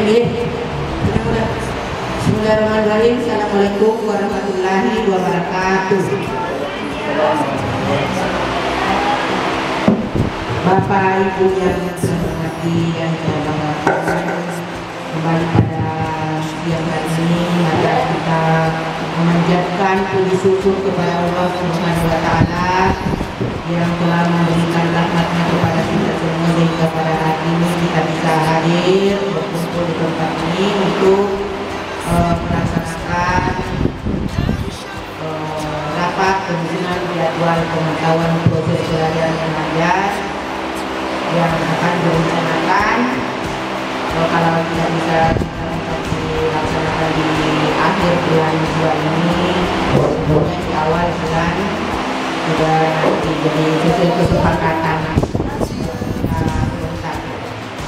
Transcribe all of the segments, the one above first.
milih. Bismillahirrahmanirrahim. Assalamualaikum warahmatullahi wabarakatuh. Bapak Ibu yang saya hormati dan saya banggakan, kembali pada siang hari ini mari kita memanjatkan puji syukur kepada Allah Subhanahu wa taala yang telah memberikan rahmatnya kepada kita semua sehingga pada hari ini kita bisa hadir berkumpul di tempat ini untuk melaksanakan rapat penyusunan jadwal pemantauan proses pelayanan yang ada yang akan direncanakan kalau tidak bisa dilaksanakan di akhir bulan 2 ini, sebenarnya di awal bulan sudah nanti jadi sesuai kesepakatan.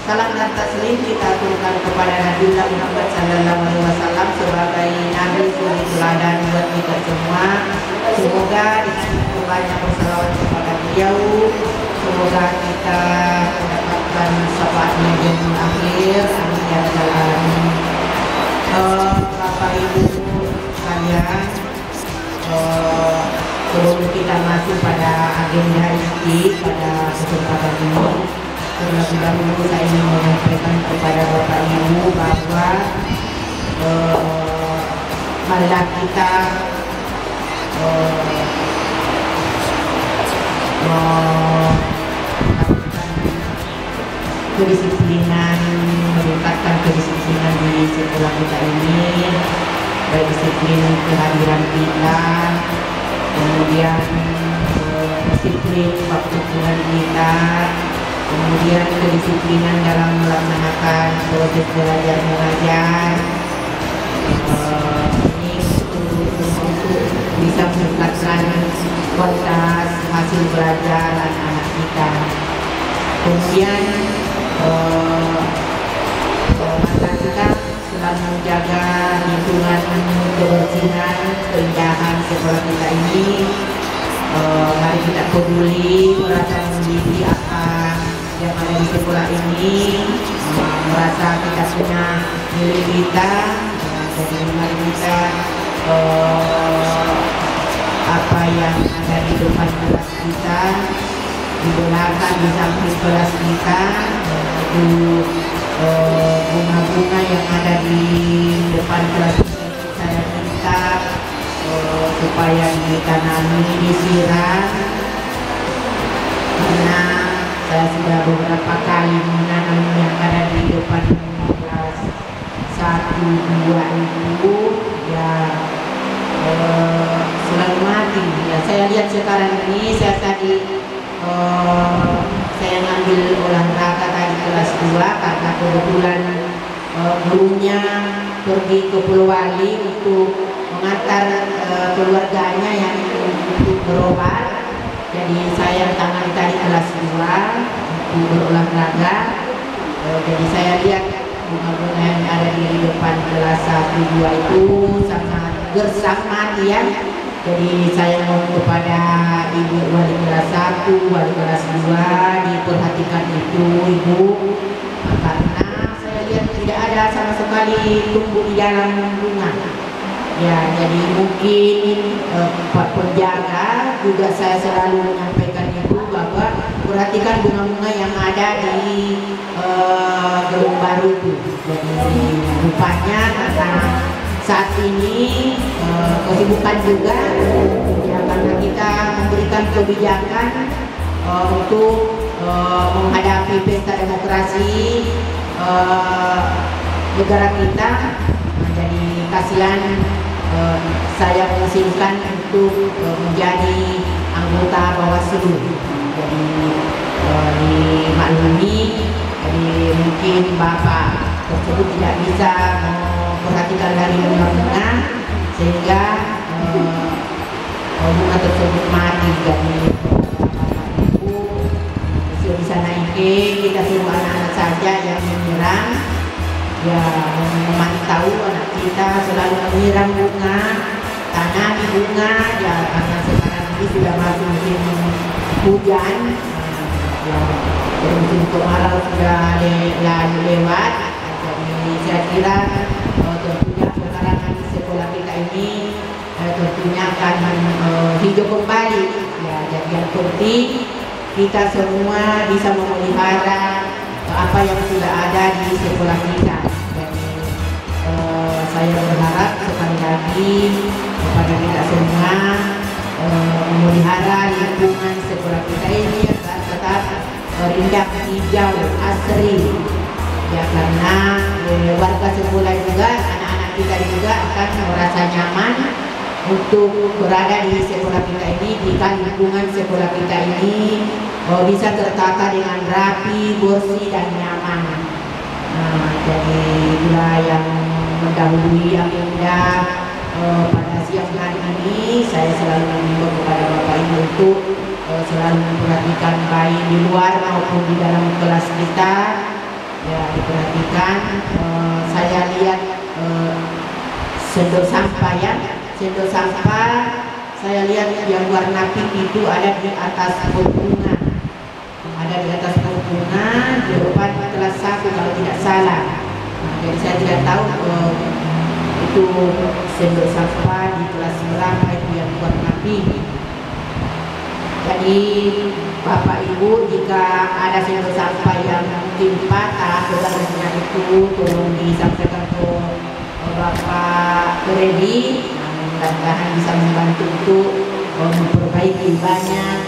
Salam dan taslim kita aturkan kepada Nabi Muhammad Sallallahu Alaihi Wasallam sebagai nabi suri teladan buat kita semua. Semoga dengan banyak bersalawat kepada beliau, semoga kita mendapatkan syafaatnya di akhir. Amin ya rabbal alamin. Bapak Ibu sekalian, sebelum kita masuk pada agenda inti pada kesempatan ini, terlebih dahulu saya ingin menyampaikan kepada Bapak Ibu bahwa marilah kita kedisiplinan, meningkatkan kedisiplinan di sekolah kita ini, baik disiplin kehadiran kita, kemudian disiplin waktu pulang kita, kemudian kedisiplinan dalam melaksanakan proses belajar mengajar. Ini untuk bisa meningkatkan kualitas hasil belajar anak-anak kita. Kemudian maka kita selalu menjaga lingkungan kebersihan, keindahan sekolah kita ini. Mari kita peduli, merasa memiliki apa yang ada di sekolah ini, merasa kita punya milik kita. Jadi mari kita apa yang ada di depan kelas kita, di belakang, di samping kelas kita, itu bunga-bunga yang ada di depan kelas kita, saya minta supaya ditanami, disiram, karena saya sudah beberapa kali menanam yang ada di depan kelas 1, 2 itu ya selalu mati ya. Saya lihat sekarang ini, saya tadi saya ngambil olahraga tadi kelas 2 karena kebetulan gurunya pergi ke Pulau Wali untuk mengantar keluarganya yang untuk berobat. Jadi saya tangani tadi kelas 2 untuk berolahraga. Jadi saya lihat bunga-bunga yang ada di depan kelas 1, 2 itu sangat gersang mati ya. Jadi saya mohon kepada ibu wali kelas 1, wali kelas 2 diperhatikan itu ibu, karena saya lihat tidak ada sama sekali tumbuh di dalam bunga. Ya, jadi mungkin Pak penjaga juga saya selalu menyampaikan itu bahwa perhatikan bunga-bunga yang ada di gedung baru itu. Jadi rupanya karena saat ini kesibukan juga ya, karena kita memberikan kebijakan untuk menghadapi pesta demokrasi negara kita. Jadi kasihan saya mengusulkan untuk menjadi anggota Bawaslu. Jadi dimaklumi, jadi mungkin Bapak tersebut tidak bisa memperhatikan dari bunga-bunga sehingga bunga tersebut mati. Jadi Ibu bisa naikin, kita suruh anak-anak saja yang menyiram, ya memantau anak kita selalu menyiram bunga, tanam bunga ya, karena sekarang ini sudah masuk musim hujan ya, musim kemarau sudah lewat. Jadi saya kira tentunya pekarangan di sekolah kita ini tentunya akan hidup kembali ya. Jadi yang penting kita semua bisa memelihara apa yang sudah ada di sekolah kita. Jadi saya berharap sekali lagi kepada kita semua memelihara lingkungan sekolah kita ini agar tetap indah, hijau, asri ya, karena warga sekolah juga, anak-anak kita juga akan merasa nyaman untuk berada di sekolah kita ini jika lingkungan sekolah kita ini bisa tertata dengan rapi, bersih dan nyaman. Jadi itulah yang mendahului yang indah. Pada siang hari ini saya selalu mengimbau kepada Bapak Ibu untuk selalu memperhatikan baik di luar maupun di dalam kelas kita ya, diperhatikan. Saya lihat sendok sampah ya, sendok sampah saya lihat yang warna pink itu ada di atas punggungan, ada di atas punggungan di depan kelas 1 kalau tidak salah. Jadi saya tidak tahu itu sendok sampah di kelas berapa itu yang warna pink. Jadi Bapak Ibu, jika ada sendok sampah yang mungkin patah sebenarnya itu tolong disampaikan ke Bapak Redi, mudah-mudahan bisa membantu untuk memperbaiki. Banyak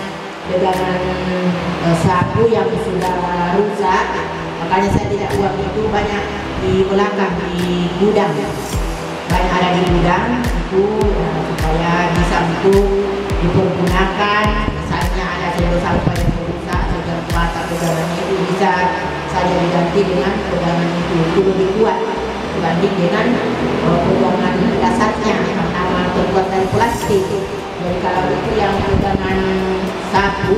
pegangan sapu yang sudah rusak, makanya saya tidak buang itu, banyak di belakang di gudang, banyak ada di gudang itu supaya bisa untuk dipergunakan. Misalnya ada sendok sampah yang rusak, sudah patah pegangannya itu bisa saja diganti dengan pegangan itu lebih kuat dibanding dengan pegangan dasarnya yang memang terbuat dari plastik. Jadi kalau itu yang pegangan sapu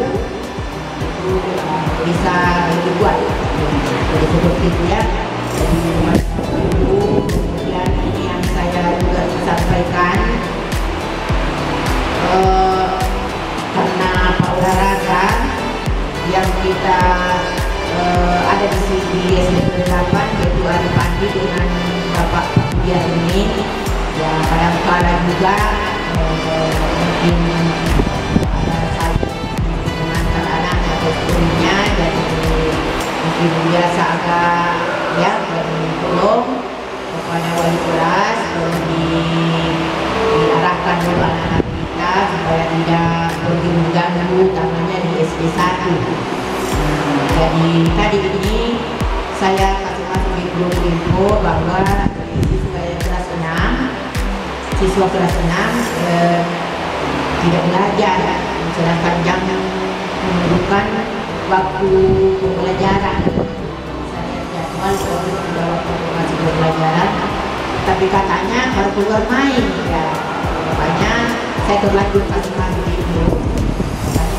itu bisa lebih kuat. Jadi seperti itu ya. Jadi kemudian ini yang saya juga sampaikan, karena Pak olahraga yang kita ada di sini di SMP 8 yaitu Ari Pandi dengan Bapak Budiar ini ya, kadang-kala juga mungkin ada saya mengantar anak atau istrinya, jadi mungkin biasa agak ya, tolong kepada wali kelas tolong diarahkan oleh anak-anak kita supaya tidak pergi mengganggu utamanya di SD 1. Jadi tadi ini saya kasih masuk di grup info bahwa siswa kelas 6 tidak belajar, sedangkan jam menentukan waktu pembelajaran. Saya jadwal sudah waktu masih pembelajaran, tapi katanya baru keluar main ya, makanya saya terlanjur kasih masuk di grup.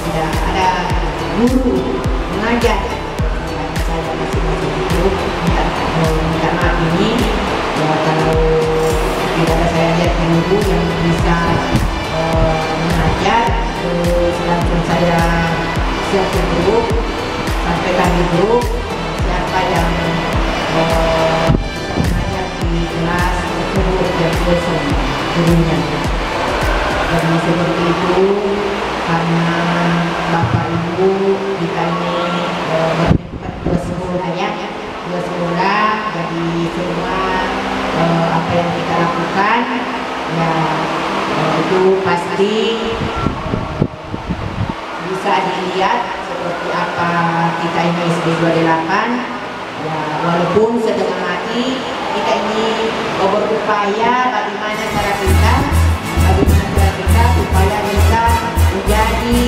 Tidak ada guru mengajar, saya masih itu minta maaf ini ya, kalau tidak ada saya lihat guru yang bisa mengajar, langsung saya siap di grup, sampaikan di grup siapa yang mengajar di kelas tersebut yang kosong gurunya. Jadi seperti itu, karena Bapak Ibu kita ini bertempat ke sekolah ya, ke sekolah, jadi semua apa yang kita lakukan ya itu pasti bisa dilihat seperti apa kita ini SD 28 ya, walaupun setengah mati kita ini berupaya bagaimana cara kita supaya bisa menjadi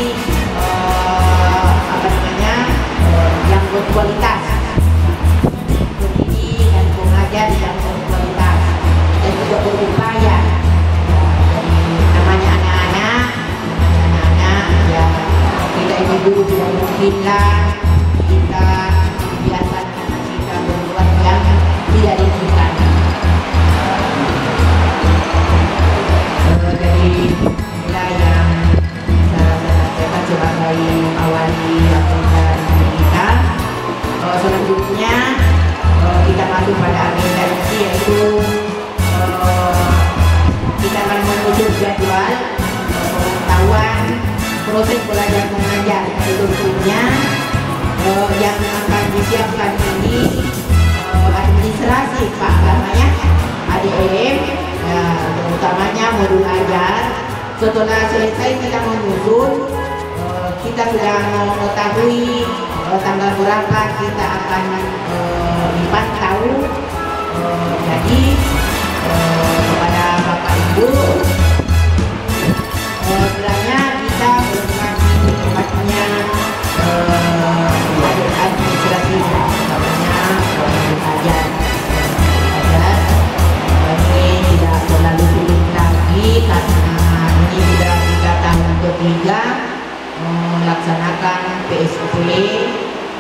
apa namanya yang berkualitas, pendidik dan pengajar yang berkualitas, dan juga berupaya. Jadi namanya anak-anak ya, kita ini dulu tidak mungkinlah kita biarkan anak kita berbuat yang tidak diinginkan. Jadi inilah yang saya sampaikan sebagai awali laporan kita. Selanjutnya kita masuk pada namanya modul ajar. Setelah selesai kita menyusun, kita sudah mengetahui tanggal berapa kita akan dipantau. Jadi kepada Bapak Ibu, sebenarnya kita berlokasi di tempatnya administrasi, namanya ajar. Ini tidak terlalu sulit lagi karena ini sudah kita tahun ketiga melaksanakan PSP.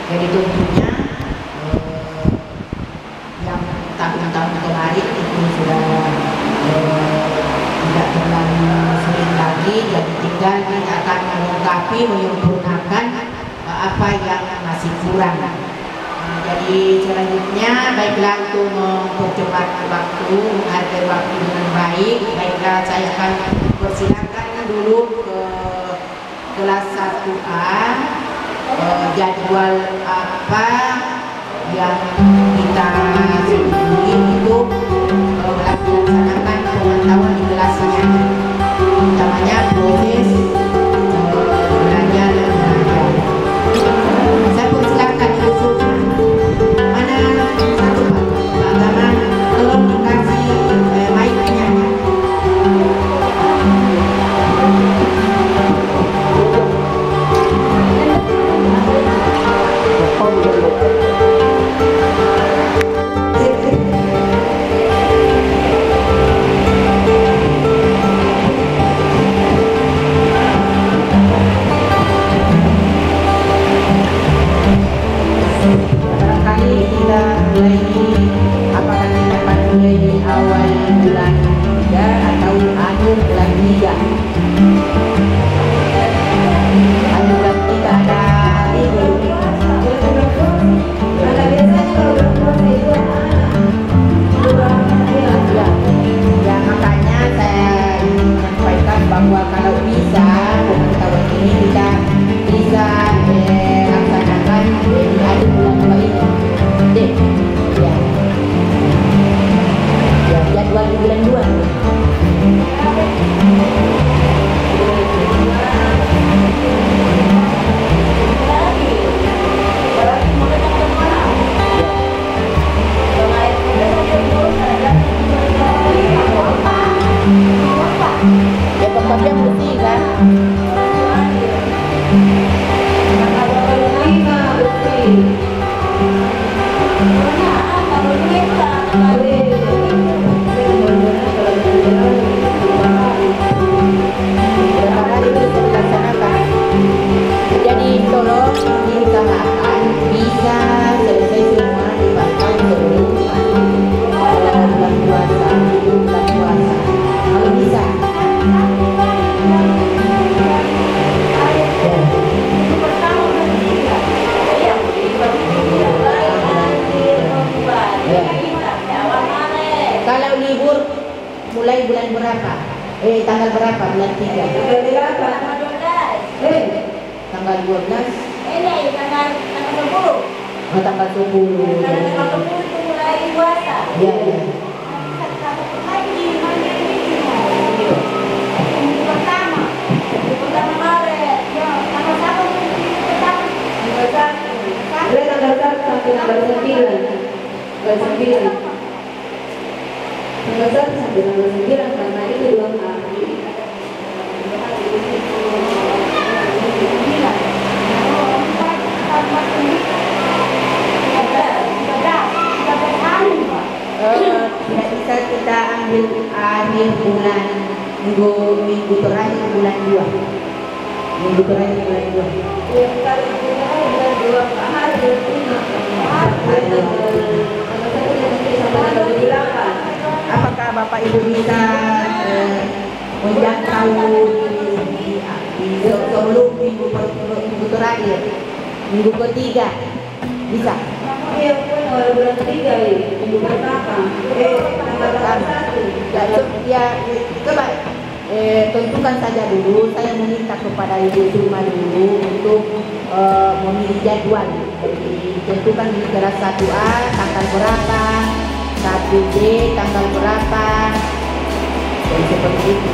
Jadi tentunya yang tahun-tahun kemarin itu sudah tidak terlalu sering lagi, jadi tinggal kita akan melengkapi, menyempurnakan apa yang masih kurang. Jadi selanjutnya, baiklah untuk mempercepat waktu, menghargai waktu dengan baik, baiklah saya akan persilakan dulu ke kelas 1A, jadwal apa yang kita sebutkan untuk melaksanakan pemantauan di kelasnya, utamanya proses belajar dan mengajar. Saya persilakan Ibu Sukma. Mana satu Pak? Pak Gaman, tolong dikasih mic-nya. Barangkali kita mulai ini, apakah kita akan mulai di awal bulan 3 atau akhir bulan 3? Akhir bulan 3 ada libur. Karena biasanya kalau bulan puasa itu ya, makanya saya ingin menyampaikan bahwa kalau bisa pemantauan ini kita bisa laksanakan di akhir bulan 2 ini. Ya. Ya, jadwal di bulan 2. Ya, tempatnya mesti kan. Jadi tolong diusahakan bisa selesai semua dipantau sebelum bulan puasa, bulan puasa. Kalau bisa. Kalau libur mulai bulan berapa? Tanggal berapa? Bulan 3. Tanggal berapa? Tanggal 12. Ini tanggal 10. Oh, tanggal 10. Tanggal 10 itu mulai puasa. Iya, iya. Pertama Maret. Tanggal 1 itu pertama. Tanggal 1 sampai tanggal 9. Tanggal 9. Tanggal 1 sampai tanggal 9 karena itu 2 hari. Tidak bisa kita ambil akhir bulan minggu terakhir bulan 2. Minggu terakhir bulan 2. Yang kali bulan 2 hari bulan 5. Apakah Bapak Ibu bisa menjangkau di sebelum minggu terakhir, minggu ketiga bisa? Iya, bulan 3 ini, minggu pertama. Tanggal 1. Ya, coba tentukan saja dulu. Saya meminta kepada Ibu Sukma dulu untuk memilih jadwal. Jadi tentukan di kelas 1A tanggal berapa, 1B tanggal berapa, Jadi seperti itu.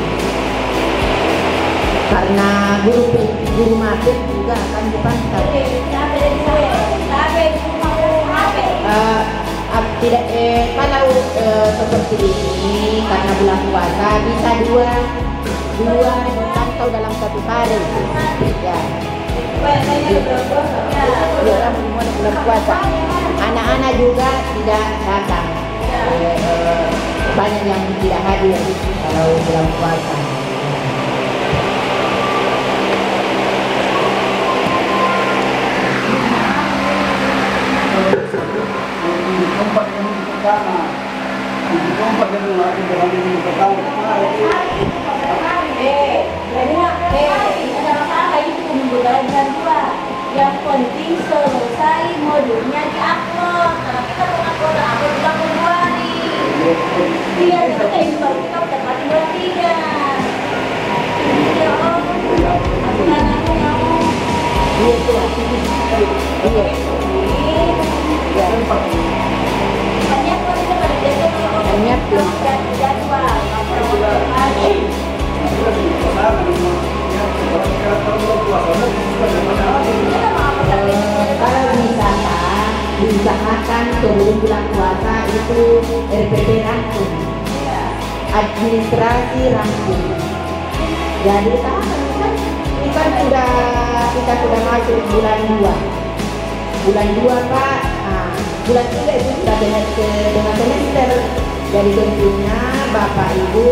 Karena guru mabek juga akan dipantau. Tidak kalau seperti ini karena bulan puasa bisa dua dipantau dalam satu hari. Ya. Ya, bulan puasa. Anak-anak juga tidak datang. Banyak yang tidak hadir kalau bulan puasa. Tempat yang pertama, tempat yang lagi dalam yang pertama. Yang penting selesai modulnya di-upload. Karena kita mengupload bulan Februari. Iya, kita udah dapat bulan 3. Iya, aku mau. Banyak kok itu pada Banyak belum. jadwal. Kalau misalkan diusahakan sebelum bulan puasa itu RPP rampung, administrasi rampung. Jadi ini kan kita sudah masuk bulan 2. Bulan 2 Pak, bulan 3 itu sudah dengan semester. Jadi tentunya Bapak Ibu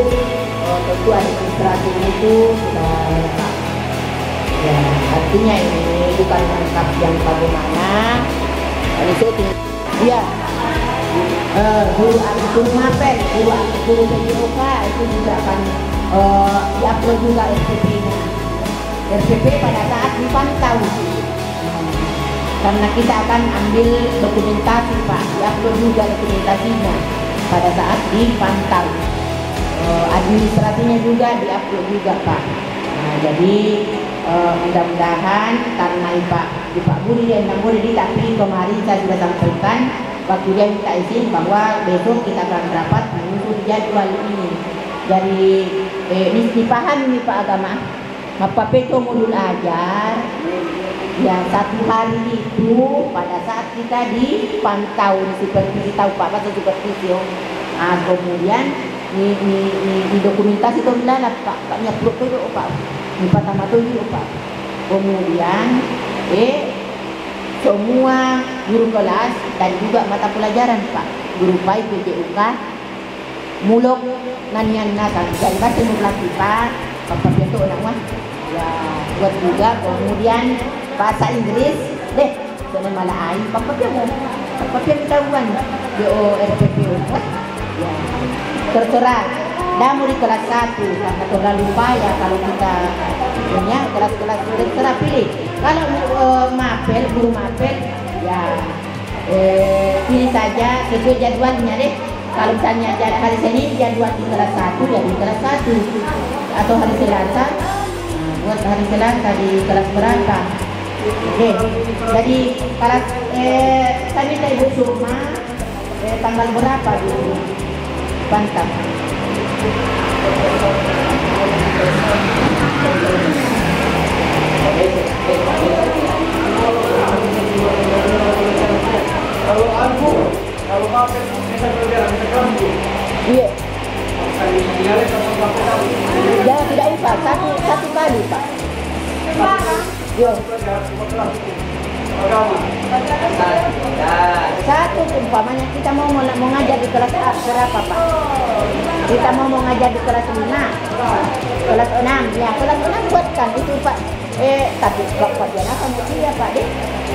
tentu administrasinya itu sudah lengkap. Ya, artinya ini bukan lengkap yang bagaimana. Itu ya, guru mapel, guru PJOK itu juga akan diupload juga RPP-nya. RPP pada saat dipantau. Karena kita akan ambil dokumentasi Pak, diupload juga dokumentasinya pada saat dipantau. Administrasinya juga diupload juga Pak. Nah, jadi mudah-mudahan karena Pak Budi dan Bang Budi tapi kemarin saya sudah sampaikan waktu dia minta izin bahwa besok kita akan rapat menyusun jadwal ini. Jadi dipahami nih Pak Agama. Apa itu modul ajar yang satu hari itu pada saat kita dipantau seperti tahu Pak bahasa supervisio. Kemudian di dokumentasi itu bilang Pak nyapuk itu Pak. Di pertama itu Pak. Kemudian semua guru kelas dan juga mata pelajaran Pak, guru PAI PJUK muluk nanian nakan dan kasih mulaki Pak itu orang mah ya buat juga. Kemudian bahasa Inggris deh sana malah aing pakai ketahuan RPP ya terserah dah mau di kelas 1 karena terlalu lupa ya kalau kita punya kelas-kelas terserah pilih. Kalau mapel guru mapel ya pilih saja sesuai jadwalnya deh. Kalau misalnya hari Senin jadwal di kelas 1 ya di kelas 1 atau hari Selasa buat hari Selasa di kelas berapa. Oke, jadi kelas saya minta Ibu Sukma tanggal berapa dulu pantang. Kalau mapel kita berjalan kita kampung. Iya. Ya tidak usah satu kali Pak. Yo. Satu umpamanya kita mau ngajar di kelas berapa Pak? Kita mau mengajar di kelas 5, kelas 6 ya kelas 6 buatkan itu Pak. Tapi Bapak Diana sama dia Pak deh.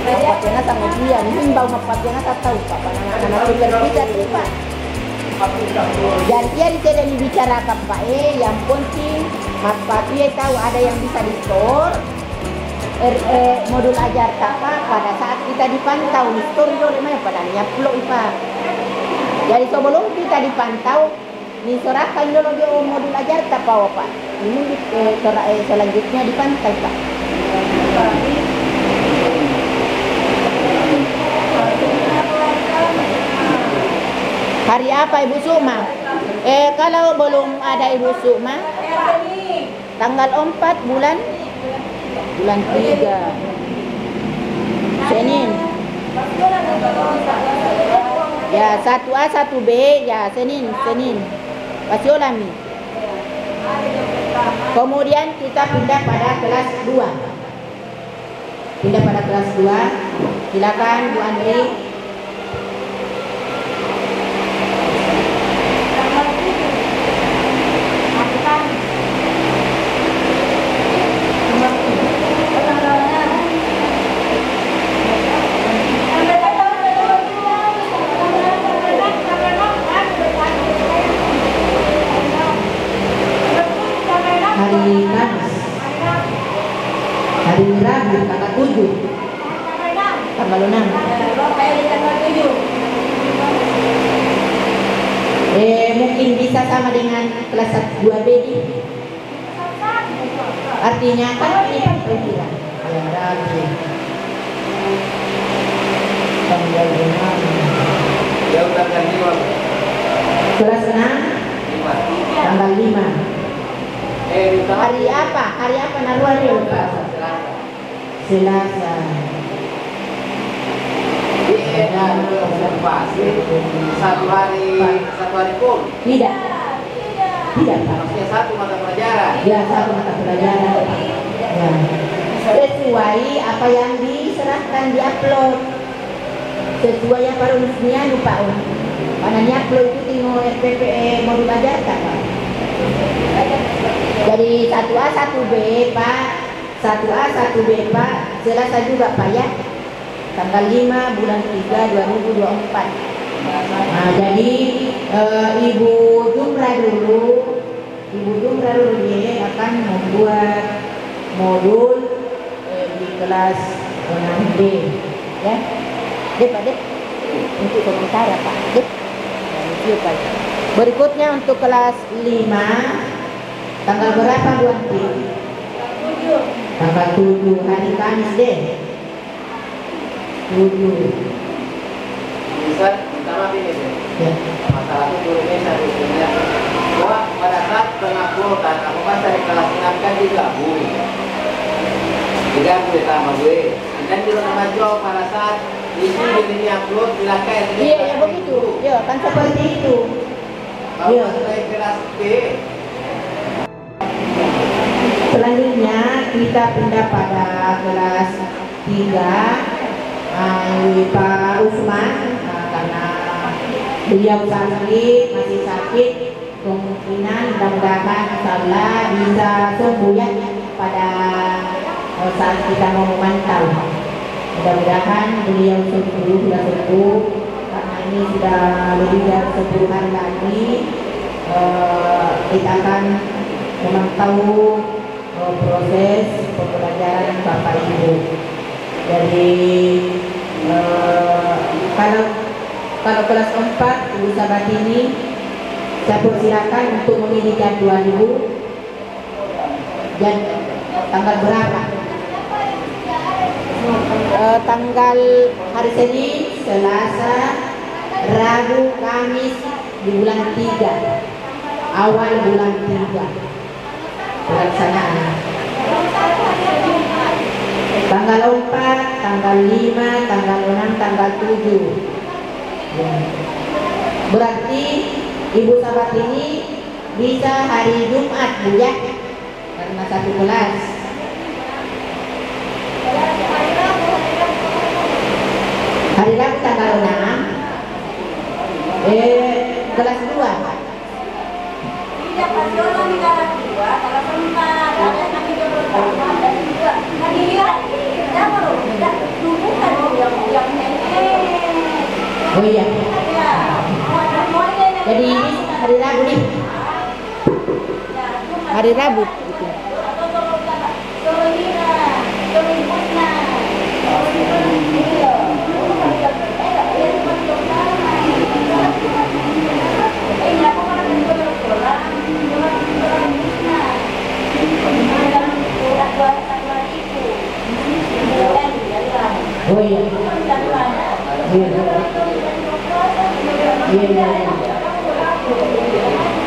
Bapak Diana sama dia, ini bau Bapak Diana tak tahu Pak. Anak-anak supervisor itu Pak. Dan dia tidak dibicarakan Pak. Yang penting Bapak dia tahu ada yang bisa di store. Modul ajar apa pada saat kita dipantau di store itu mana padanya peluk Pak. Jadi sebelum kita dipantau diserahkan dulu dia modul ajar apa Pak. Ini selanjutnya dipantau Pak. Hari apa Ibu Suma? Kalau belum ada Ibu Sukma, tanggal 4 bulan 3 Senin. Ya, 1A 1B ya Senin. Pasiolami. Kemudian kita pindah pada kelas 2. Silakan Bu Andri. Hari Kamis, hari Rabu tanggal 7, Tanggal 6. Mungkin bisa sama dengan kelas 2B ini. Artinya kan ini perkiraan. Ya, Rabu. Tanggal 6. Jauh tanggal 5. Kelas 6, tanggal 5. Hari apa? Naruari. Selasa. Satu hari pun. Tidak Pak. Maksudnya satu mata pelajaran. Ya, satu mata pelajaran. Ya. Sesuai apa yang diserahkan di upload. Sesuai yang baru mestinya lupa. Karena di upload itu tinggal SPPE mau belajar Pak. Jadi 1A 1B Pak. 1A 1B Pak. Selasa juga Pak ya. Tanggal 5 bulan 3 2024. Nah, jadi Ibu Jumra dulu dia akan membuat modul di kelas 6D ya. Pak untuk komentar Pak. Pak. Berikutnya untuk kelas 5 tanggal berapa Bu Anti? Tanggal 7 hari Kamis deh. 7. Bisa pertama ini Ya. masalah itu dulu ini saya punya bahwa pada saat penguploadan aku pas dari kelas 6 kan digabung sama gue dan juga nama jawab pada saat isi ini upload silakan Iya, begitu. Ya, kan Seperti itu. kalau Iya. saya kelas B Selanjutnya kita pindah pada kelas 3. Pak Usman karena beliau masih sakit, kemungkinan mudah-mudahan insyaallah bisa sembuh ya pada saat kita mau memantau. Mudah-mudahan beliau sudah sembuh karena ini sudah lebih dari 10 hari lagi. Kita akan memantau proses pembelajaran Bapak Ibu. Jadi kalau kelas 4 Ibu sahabat ini saya persilakan untuk memilih jadwal Ibu dan tanggal berapa? tanggal Hari Senin, Selasa, Rabu, Kamis di bulan 3, awal bulan 3 pelaksanaan. Tanggal 4, tanggal 5, tanggal 6, tanggal 7. Berarti Ibu sahabat ini bisa hari Jumat Bu ya, karena satu kelas. Hari Rabu tanggal 6 kelas 2 Tidak, pasiola di kelas 2, kelas 4, ada kami pertama dan juga. Tadi ya, baru tidak bukan yang Oh iya. Jadi ini hari Rabu nih. hari Rabu gitu. Oh iya. Iya. Iya.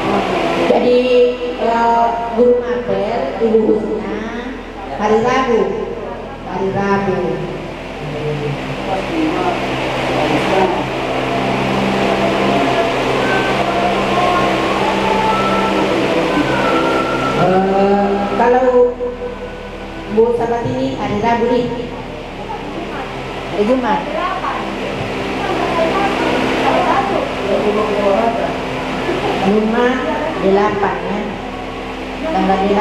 Jadi guru mapel Ibu Husna hari Rabu. Kalau Bu Sabat ini hari Rabu nih, hari Jumat. Jumat 8 ya, tanggal 8.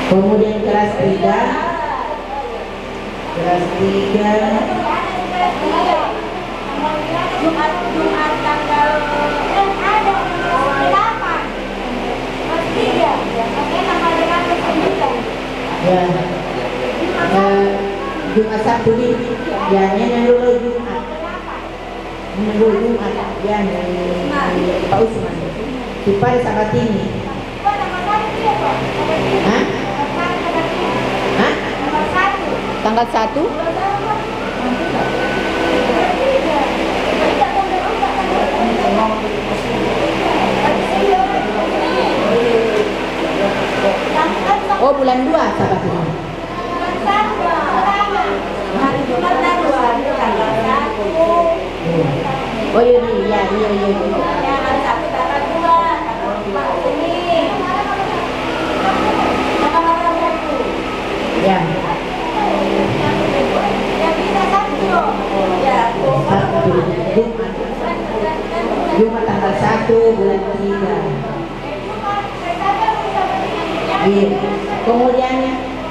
Kemudian kelas 3 Jumat tanggal ya, Jumat Sabtu nih, ya dulu Jumat ya Pak Usman pada saat ini. Hah? Tanggal 1. Oh, bulan 2 sahabat ini. Oh iya nih, iya. Ya. Jumat tanggal 1 bulan 3. Iya. Kemudian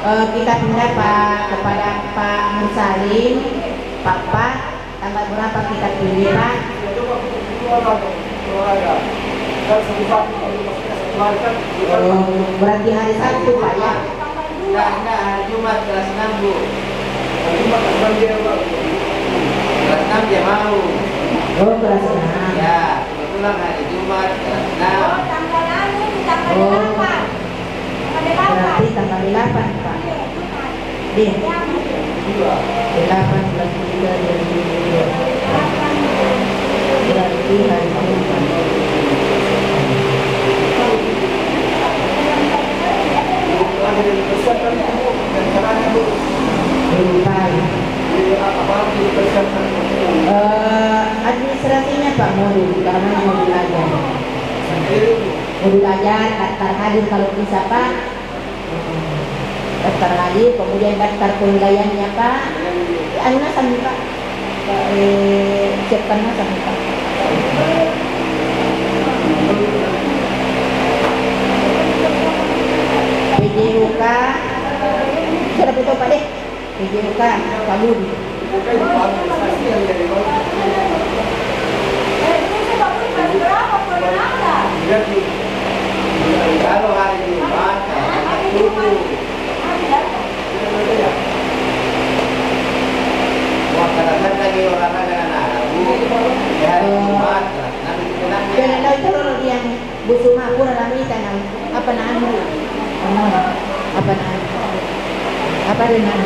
kita pindah kepada Pak Mursalim, Pak tanggal berapa kita pilih Pak? Berarti hari Sabtu Pak ya? Enggak, hari Jumat kelas 6 Bu. Kelas 6 dia mau. Oh, kelas 6. Ya, kebetulan hari Jumat kelas 6. Berarti tanggal 8 Pak. Deh. 8 plus 3 berarti hari Jumat. Administrasinya Pak modul, karena modul ajar. Modul ajar, daftar hadir kalau bisa Pak. Daftar hadir, kemudian daftar penilaiannya Pak. Anu sambil Pak. Siapkan sambil Pak. PJUK sudah betul Pak deh. PJUK Pak Budi. Kalau hari Jumat subuh. Waktu lagi olahraga anak-anak di hari Jumat. Jangan tahu itu loh yang Bu Suma pun alami tanam apa nanu apa dengan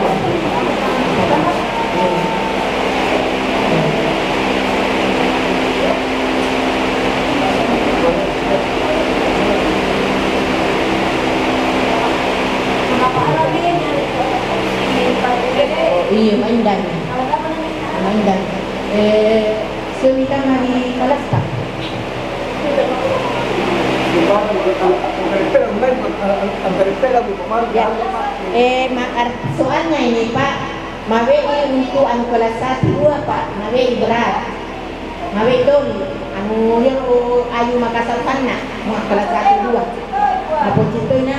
iya main Sulita mari kelas tak? Ya. Soalnya ini Pak, mawe untuk anu kelas 1 2 Pak, mawe berat. Mawe itu anu yang ayu Makassar sana, mau kelas 1 2. Apa contohnya?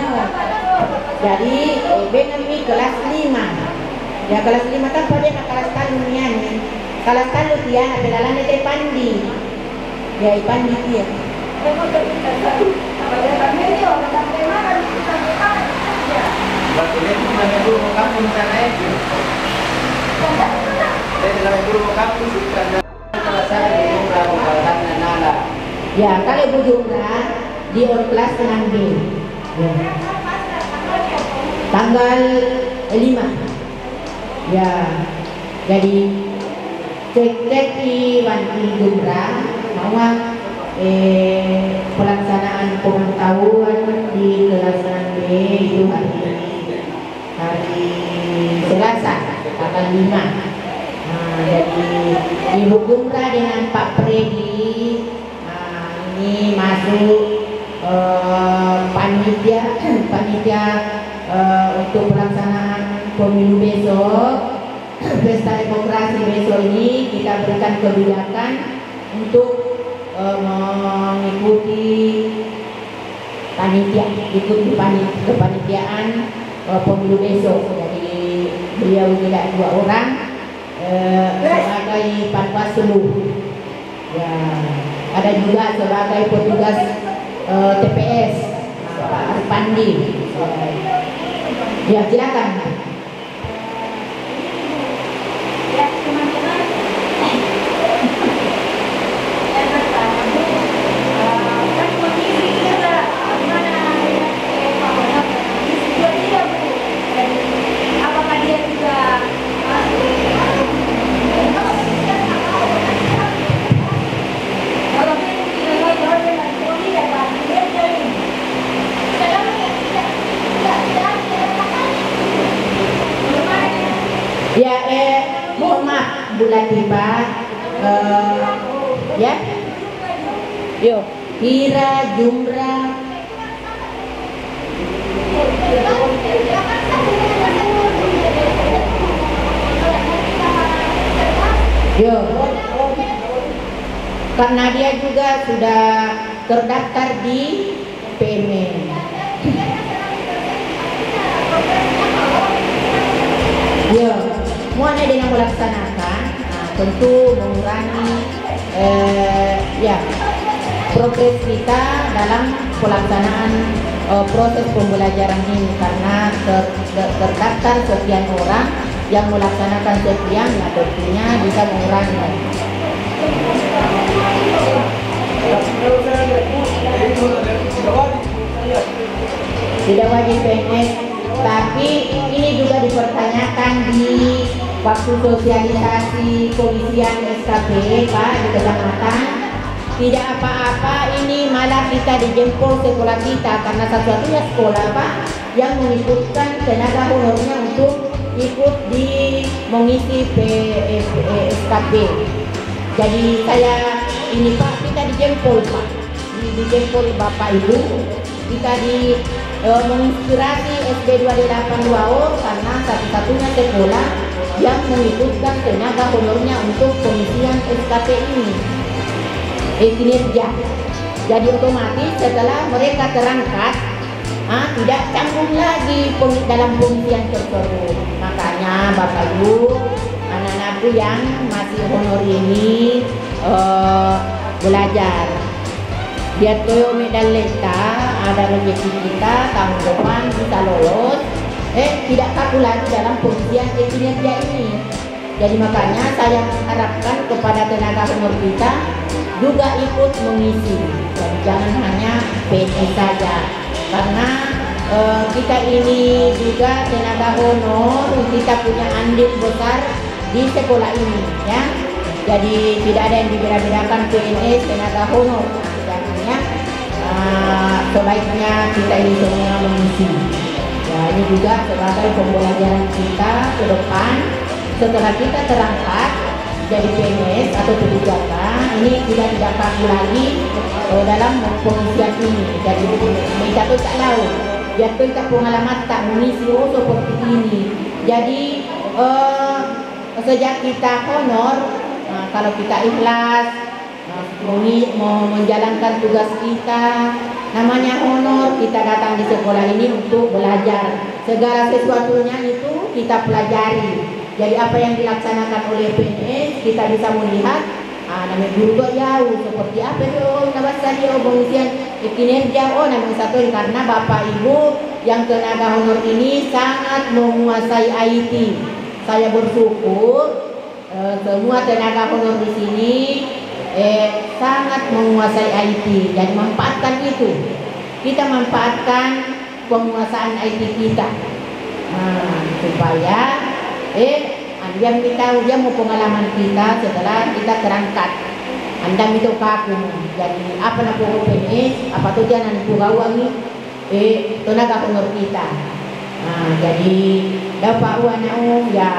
Jadi dengan ini kelas 5. Ya kelas 5 kan pada kelas 3 nian. Kelas 3 dia ada dalam itu pandi. Ya pandi dia. Berarti dia cuma guru kampung sana itu. Dia dalam guru kampung karena kelas 1 di Jumlah Kabupaten Nala. Ya kalau Ibu Jumlah di kelas 6B. Ya. Tanggal 5. Ya. Jadi cek di Wanti Jumlah mau pelaksanaan pemantauan di kelas 6B itu hari Selasa tanggal 5. Jadi Ibu Gumra dengan Pak Predi ini masuk panitia untuk pelaksanaan pemilu besok, pesta demokrasi besok ini kita berikan kebijakan untuk mengikuti kepanitiaan pemilu besok. Jadi beliau tidak 2 orang sebagai Panwaslu, ya, ada juga sebagai petugas TPS Pak Arpandi. Ya, silakan. Ya, teman-teman. Yang pertama, kan posisi kita gimana Pak Honor? Dia tidak Bu. Dan apakah dia juga kalau ya, mohon maaf Bu Latifah, ya, yuk, Hira Jumra, yuk, karena dia juga sudah terdaftar di PMN. Ya, semuanya dengan melaksanakan, tentu mengurangi ya progres kita dalam pelaksanaan proses pembelajaran ini, karena terdaftar sekian orang yang melaksanakan sekian, ya tentunya bisa mengurangi. Tidak wajib PNS, tapi ini juga dipertanyakan di waktu sosialisasi komisian SKP Pak di kecamatan. Tidak apa-apa, ini malah kita dijempol sekolah kita, karena satu-satunya sekolah Pak yang mengikutkan tenaga honornya untuk ikut di mengisi SKP. Jadi saya ini Pak, kita dijempol Pak, dijempol Bapak Ibu, kita menginspirasi SB2D82O karena satu-satunya sekolah yang mengikutkan tenaga honornya untuk pengisian SKP ini, kinerja. Jadi otomatis setelah mereka terangkat, tidak canggung lagi dalam pengisian tersebut. Makanya Bapak Ibu, anak-anakku yang masih honor ini belajar. Biar toyo medaleta ada rezeki kita tahun depan bisa lolos, tidak kaku lagi dalam pengisian kinerja ini. Jadi makanya saya harapkan kepada tenaga honor kita juga ikut mengisi. Jadi jangan hanya PNS saja, karena kita ini juga tenaga honor, kita punya andil besar di sekolah ini, ya. Jadi tidak ada yang dibeda-bedakan PNS tenaga honor. Jangannya sebaiknya kita ini semua mengisi. Ya, ini juga sebagai pembelajaran kita ke depan setelah kita terangkat jadi PNS atau petugasan, ini tidak kaku lagi dalam pengisian ini. Jadi kita tuh tak tahu, ya kita pengalaman tak mengisi seperti ini. Jadi sejak kita honor, kalau kita ikhlas mau menjalankan tugas kita, namanya honor, kita datang di sekolah ini untuk belajar. Segala sesuatunya itu kita pelajari. Jadi apa yang dilaksanakan oleh PNS kita bisa melihat, namanya guru jauh seperti apa itu, pengisian kinerja, namanya satu karena Bapak Ibu yang tenaga honor ini sangat menguasai IT. Saya bersyukur semua tenaga honor di sini sangat menguasai IT. Jadi manfaatkan itu. Kita manfaatkan penguasaan IT kita, supaya dia mau pengalaman kita setelah kita terangkat. andam itu kaku. Jadi apa nak pokok PNS, apa tu jangan pugawang ni, tenaga pengaruh kita. Jadi dapat uang ya,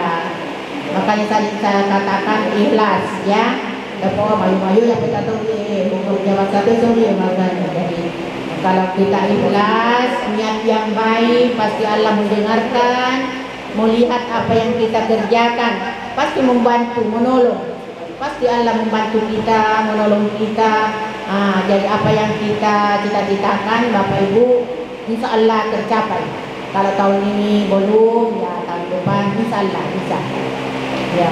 makanya saya katakan ikhlas ya. Dapat mayu-mayu yang kita tahu pokok jawab satu sorry makanya. Jadi kalau kita ikhlas, niat yang baik, pasti Allah mendengarkan, melihat apa yang kita kerjakan, pasti membantu, menolong. Pasti Allah membantu kita, menolong kita. Jadi apa yang kita cita-citakan Bapak Ibu, insya Allah tercapai. Kalau tahun ini belum, ya tahun depan insya Allah bisa. Ya.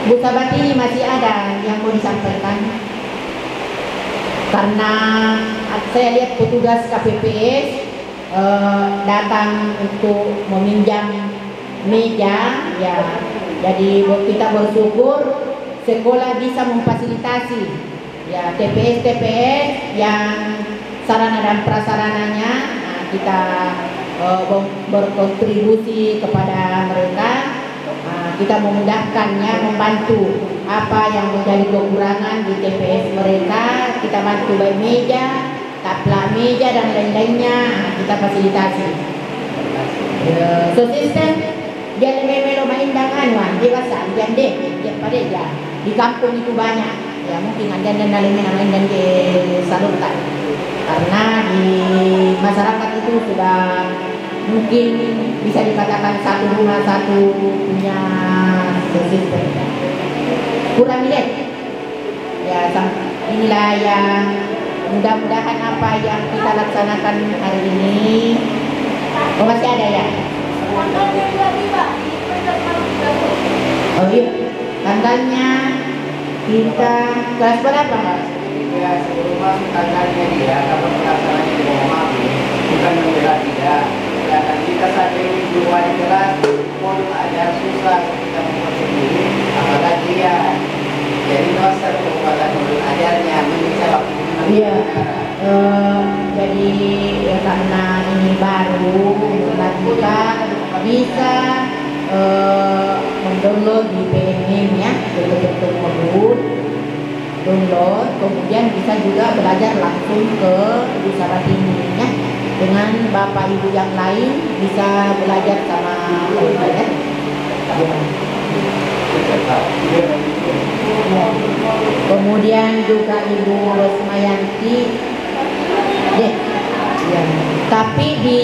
Bu Sabati masih ada yang mau disampaikan? Karena saya lihat petugas KPPS datang untuk meminjam meja, ya. Jadi kita bersyukur sekolah bisa memfasilitasi ya TPS yang sarana dan prasarananya. Kita berkontribusi kepada mereka. Kita memudahkannya, membantu apa yang menjadi kekurangan di TPS mereka. Kita bantu baik meja, taplak meja dan lain-lainnya, kita fasilitasi. So sistem dia melo main dengan dewasa, dia pada dia di kampung itu banyak. Ya mungkin ada dan main dan di saluran. Karena di masyarakat itu sudah mungkin bisa dikatakan satu rumah satu punya sistem. Kurang lihat ya, inilah yang mudah-mudahan apa yang kita laksanakan hari ini. Masih ada ya? Oh iya, tanggalnya kita kelas berapa Pak? Ya sebelum masuk tanggalnya dia, kalau pelaksanaannya di rumah bukan membela tidak. Dan kita saat ini belum ada kelas, modul ajar susah kita membuat sendiri, apalagi ya jadi dosen pembuatan modul ajarnya menyisa waktu. Iya, jadi ya karena ini baru kita bisa mendownload di PMM ya, betul-betul modul download, kemudian bisa juga belajar langsung ke Bu Sabati ya. Dengan Bapak Ibu yang lain bisa belajar sama mereka ya. Kemudian juga Ibu Rosmayanti deh ya. Tapi di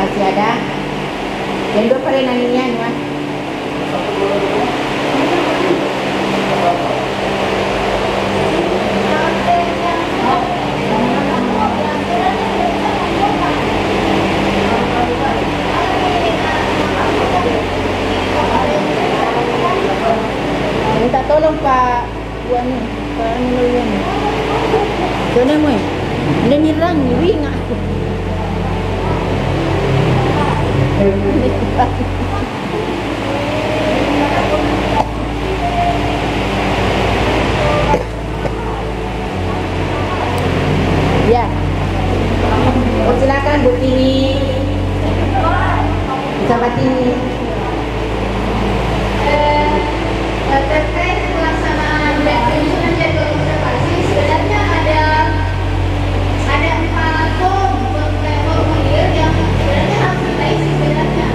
masih ada yang dua perenannya nih Mas. Minta tolong Pak buat ni Pak Nurul ni. Sana mo dia nyerang ni wing aku. Ya. Oh, silakan Bu Tini. Sabati. Terkait pelaksanaan dan penyusunan jadwal konservasi sebenarnya ada 4 formulir yang sebenarnya harus kita isi sebenarnya.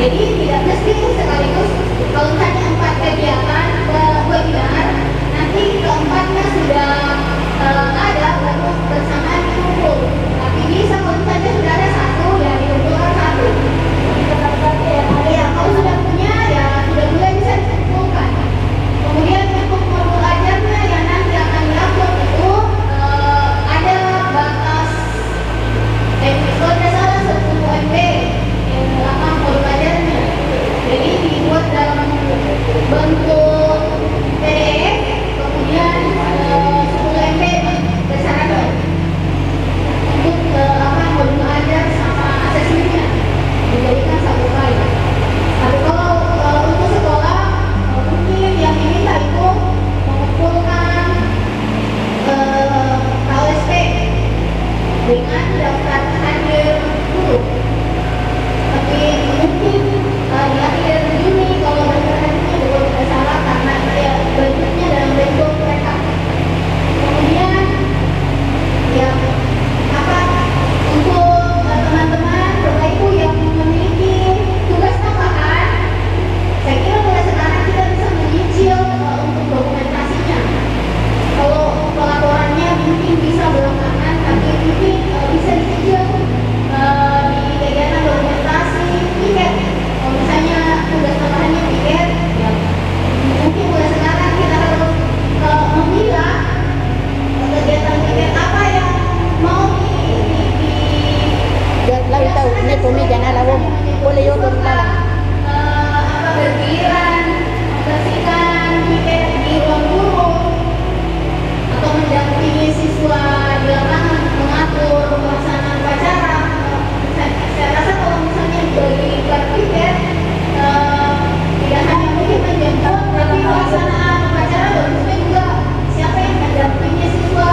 Jadi tidak mesti sekaligus kalau misalnya 4 kegiatan webinar, nanti keempatnya sudah ada baru bersamaan dikumpul. Tapi bisa kalau misalnya sudah ada satu ya dikumpulkan satu. Ya kalau sudah punya ya sudah mulai bisa dikumpulkan. Kemudian untuk modul ajarnya yang nanti akan diupload itu ada batas kalau tidak salah 10 MB modul ajarnya. Jadi dibuat dalam bentuk PDF, kemudian 10 MB besarannya untuk modul ajar sama asesmennya dijadikan satu file. Tapi kalau untuk sekolah mungkin yang diminta itu mengumpulkan KOSP dengan daftar hadir guru. Tapi mungkin di akhir Juni kalau daftar hadirnya juga tidak salah karena ya bentuknya dalam bentuk mereka. Kemudian yang untuk teman-teman Bapak Ibu yang memiliki tugas tambahan, saya kira mulai sekarang kita bisa menyicil untuk dokumentasinya. Kalau pelaporannya mungkin bisa belakangan, tapi mungkin bisa dicicil di kegiatan dokumentasi tiket. Kalau misalnya tugas tambahannya tiket, ya mungkin mulai sekarang kita harus memilah kegiatan tiket apa yang mau Lalu tahu, ini pemikiran awam boleh yo bergiliran membersihkan tiket di ruang guru atau mendampingi siswa di lapangan mengatur pelaksanaan upacara. Saya rasa kalau misalnya bagi tiket tidak hanya mungkin menjemput tapi pelaksanaan upacara harusnya juga siapa yang mendampingi siswa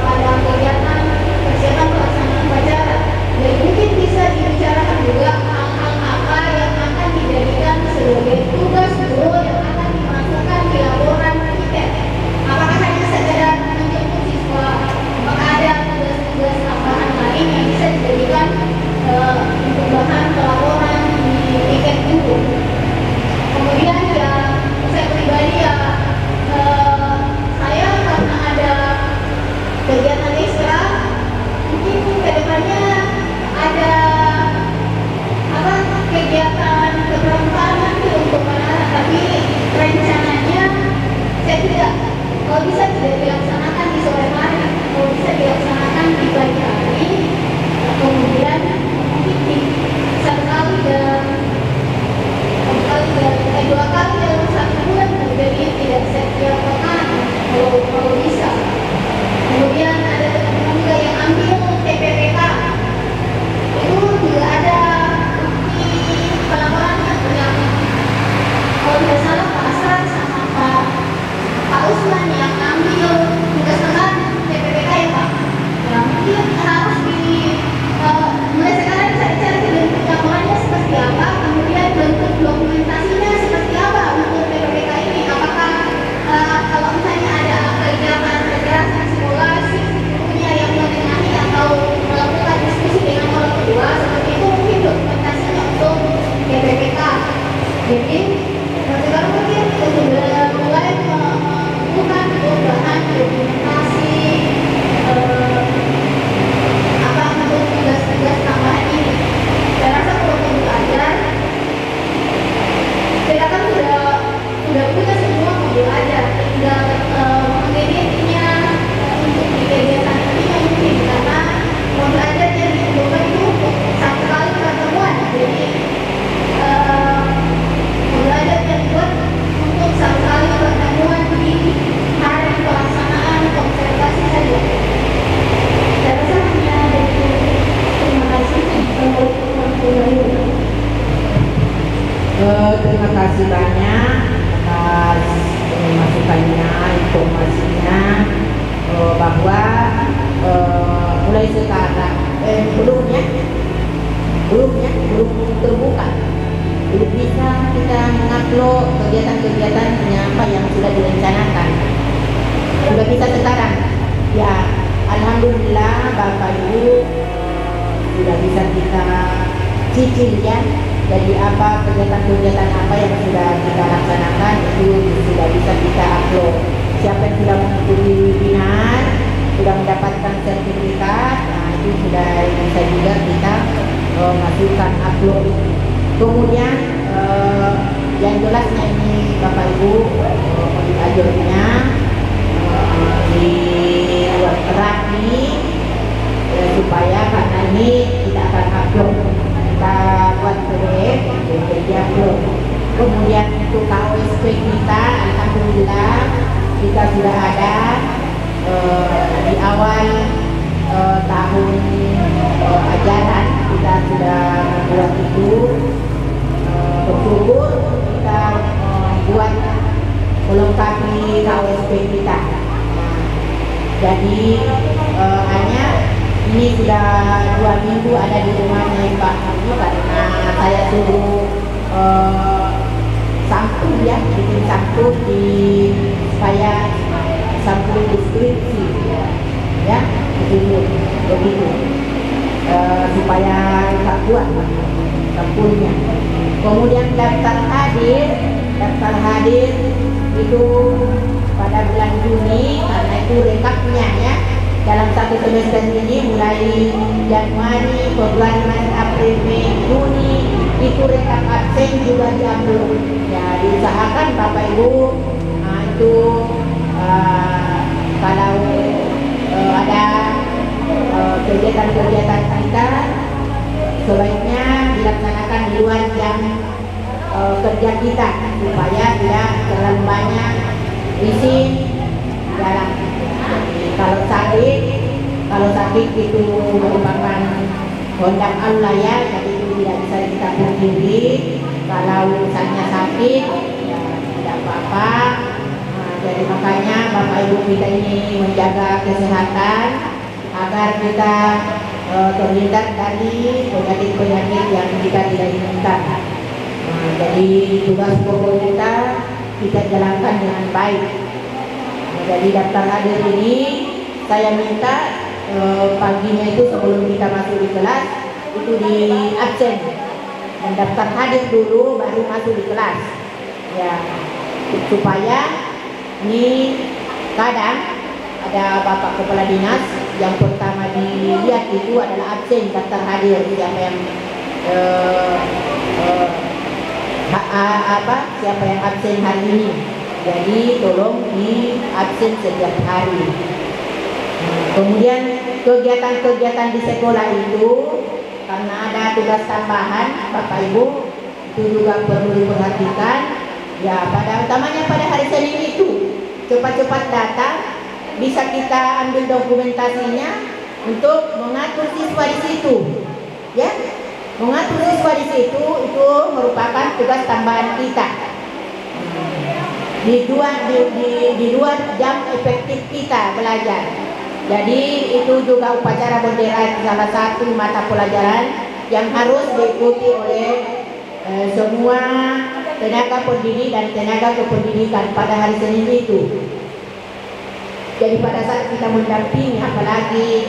pada kegiatan persiapan pelaksanaan upacara. Jadi mungkin bisa dibicarakan juga hal-hal apa yang akan dijadikan sebagai tugas guru yang akan dimasukkan di laporan tiket. Apakah hanya sekedar menjemput siswa? Apakah ada tugas-tugas tambahan lain yang bisa dijadikan untuk bahan pelaporan di tiket guru? Kemudian ya saya pribadi ya saya karena ada kegiatan ekstra mungkin kedepannya ada kegiatan keberangkatan nanti untuk anak-anak, tapi rencananya saya tidak, kalau bisa tidak dilaksanakan di sore hari, kalau bisa dilaksanakan di pagi hari, kemudian mungkin satu kali dalam dua kali dalam satu bulan, jadi tidak setiap pekan kalau bisa. Kemudian ada teman-teman juga yang ambil TPPK, itu juga ada bukti pelaporannya yang kalau tidak salah Pak Asad sama Pak Usman yang ambil tugas tengah TPPK ya Pak. Ya mungkin harus mulai sekarang cari-cari bentuk laporannya seperti apa, kemudian bentuk dokumentasinya seperti apa untuk TPPK ini. Apakah kalau misalnya ada kegiatan kekerasan sekolah, punya yang menengahi atau melakukan diskusi dengan orang tua, seperti itu mungkin dokumentasinya untuk TPPK. Jadi sekarang mungkin sudah mulai membutuhkan bahan dokumentasi untuk tugas-tugas tambahan ini. Saya rasa kalau untuk ajar, kita kan sudah punya semua modul ajar, tinggal mengeditnya untuk di kegiatan nantinya mungkin karena modul ajar yang dibutuhkan itu satu kali pertemuan. Jadi modul ajar yang dibuat untuk satu kali pertemuan di hari pelaksanaan konservasi saja. Saya rasa hanya itu. Terima kasih. Terima kasih banyak atas masukannya, informasinya, bahwa mulai sekarang belum terbuka, belum bisa kita mengupload kegiatan-kegiatan apa yang sudah direncanakan. Sudah bisa sekarang, ya Alhamdulillah Bapak Ibu sudah bisa kita cicil ya Jadi apa kegiatan-kegiatan apa yang sudah kita laksanakan itu sudah bisa kita upload. Siapa yang sudah mengikuti webinar, sudah mendapatkan sertifikat, nah itu sudah bisa juga kita masukkan upload. Kemudian yang jelasnya ini Bapak Ibu ajarnya dibuat rapi supaya karena ini kita akan upload, kita buat PDF jadi upload. Kemudian untuk KOSP kita alhamdulillah kita sudah ada di awal tahun ajaran kita sudah buat itu. Bersyukur kita buat melengkapi KOSP kita. Jadi hanya ini sudah 2 minggu ada di rumahnya Pak Abu karena saya suruh sampul ya, bikin sampul di supaya sampul deskripsi ya begitu supaya tak kuat sampulnya. Kemudian daftar hadir itu pada bulan Juni karena itu rekapnya ya dalam satu semester ini mulai Januari, Februari, Maret, April, Mei, Juni itu rekap absen juga diupload. Ya diusahakan Bapak Ibu itu kalau ada kegiatan-kegiatan kita sebaiknya dilaksanakan di luar jam kerja kita supaya tidak terlalu banyak izin dalam. Kalau sakit itu merupakan kehendak Allah ya, jadi itu tidak bisa kita pungkiri. Kalau misalnya sakit ya tidak apa-apa. Jadi makanya Bapak Ibu kita ini menjaga kesehatan agar kita terhindar dari penyakit-penyakit yang kita tidak inginkan. Jadi tugas pokok kita jalankan dengan baik. Jadi daftar hadir ini saya minta paginya itu sebelum kita masuk di kelas itu di absen, mendaftar hadir dulu baru masuk di kelas. Ya supaya ini kadang ada Bapak Kepala Dinas yang pertama dilihat itu adalah absen daftar hadir siapa yang siapa yang absen hari ini. Jadi tolong di absen setiap hari. Kemudian kegiatan-kegiatan di sekolah itu karena ada tugas tambahan Bapak Ibu itu juga perlu diperhatikan. Ya pada utamanya pada hari Senin itu cepat-cepat datang, bisa kita ambil dokumentasinya untuk mengatur siswa di situ. Ya, mengatur siswa di situ itu merupakan tugas tambahan kita. Di luar jam efektif kita belajar. Jadi itu juga upacara bendera salah satu mata pelajaran yang harus diikuti oleh semua tenaga pendidik dan tenaga kependidikan pada hari Senin itu. Jadi pada saat kita mendampingi apalagi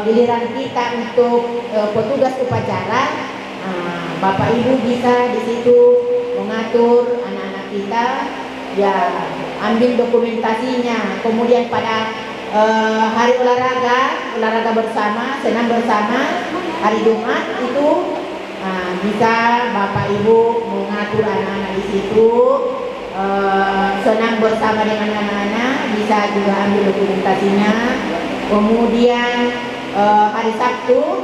giliran kita untuk petugas upacara, Bapak Ibu bisa di situ mengatur anak-anak kita. Ya ambil dokumentasinya. Kemudian pada hari olahraga bersama, senam bersama hari Jumat itu bisa Bapak Ibu mengatur anak-anak di situ, senam bersama dengan anak-anak, bisa juga ambil dokumentasinya. Kemudian hari Sabtu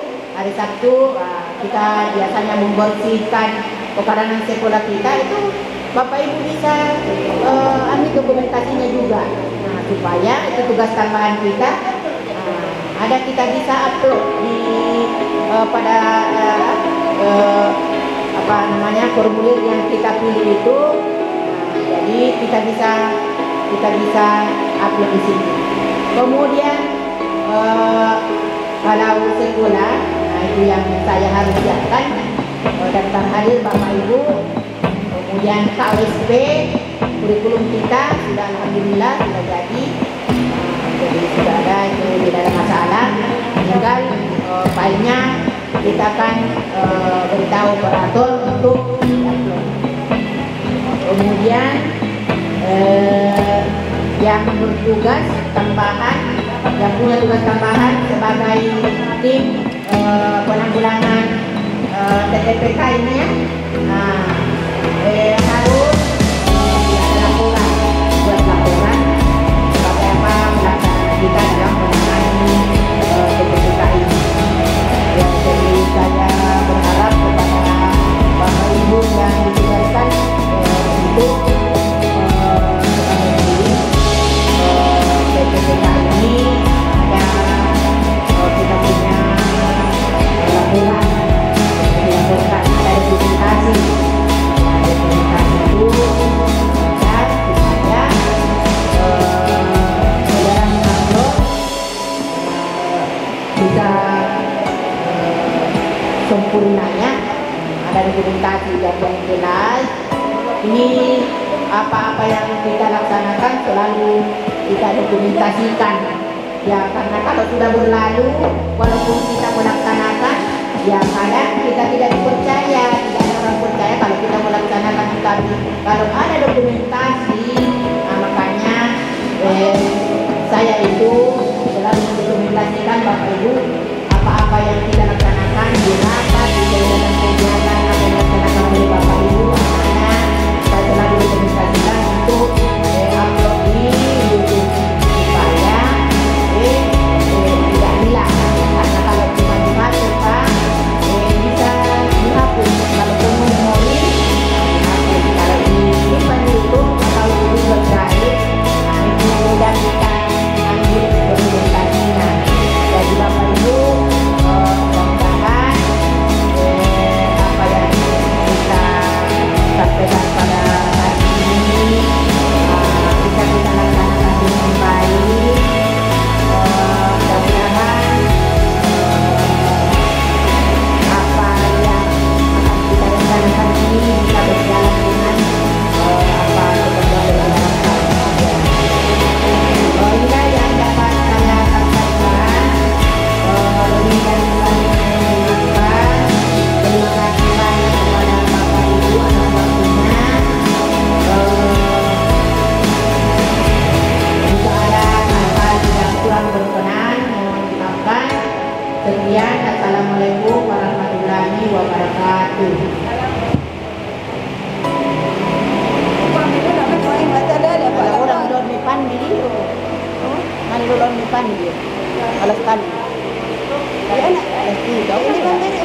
kita biasanya membersihkan pekarangan sekolah kita itu. Bapak Ibu bisa ambil dokumentasinya juga. Nah, supaya itu tugas tambahan kita. Ada kita bisa upload di pada formulir yang kita pilih itu. Jadi kita bisa upload di sini. Kemudian kalau sekolah, nah itu yang saya harus siapkan daftar hadir Bapak Ibu. Kemudian KOSP kurikulum kita sudah alhamdulillah sudah jadi sudah ada, itu tidak ada masalah. Tinggal filenya kita akan beritahu operator untuk di-upload. Kemudian yang bertugas tambahan, yang punya tugas tambahan sebagai tim penanggulangan TTPK ini ya, harus ada laporan, buat laporan sebagai apa pelaksanaan kita dalam menangani TTPK ini. Ya, jadi saya berharap kepada Bapak Ibu yang ditugaskan untuk TTPK ini ada kita punya laporan, dilaporkan ada dokumentasi itu dan supaya saudara mengupload bisa sempurnanya, ada dokumentasi dan yang jelas. Ini apa-apa yang kita laksanakan selalu kita dokumentasikan ya, karena kalau sudah berlalu walaupun kita melaksanakan ya kadang kita tidak dipercaya, tidak ada orang percaya kalau kita melaksanakan, tapi kalau ada dokumentasi, makanya saya itu selalu mendokumentasikan Bapak Ibu apa-apa yang kita laksanakan di rapat, di dalam kegiatan apa yang dilaksanakan oleh Bapak Ibu, makanya saya selalu mendokumentasikan untuk upload di YouTube supaya tidak hilang, karena kalau cuma dimasuk Pak bisa dihapus, kalau penuh memori dihapus, kalau disimpan di YouTube atau di Google Drive itu mudah kita ambil dokumentasinya. Jadi Bapak Ibu mudah-mudahan apa yang kita sampaikan pada hari ini bisa kita laksanakan dengan baik. Mudah-mudahan apa yang akan kita laksanakan ini bisa berjalan dengan apa ketentuan dari dalam inilah yang dapat saya sampaikan. Lebih dan kurangnya terima kasih banyak kepada Bapak Ibu atas waktunya. Jika ada hal-hal yang kurang berkenan mohon dimaafkan. Sekian, assalamualaikum warahmatullahi wabarakatuh. Orang doon may pandi, nandoon may pandi. Alas 3. Alas 3.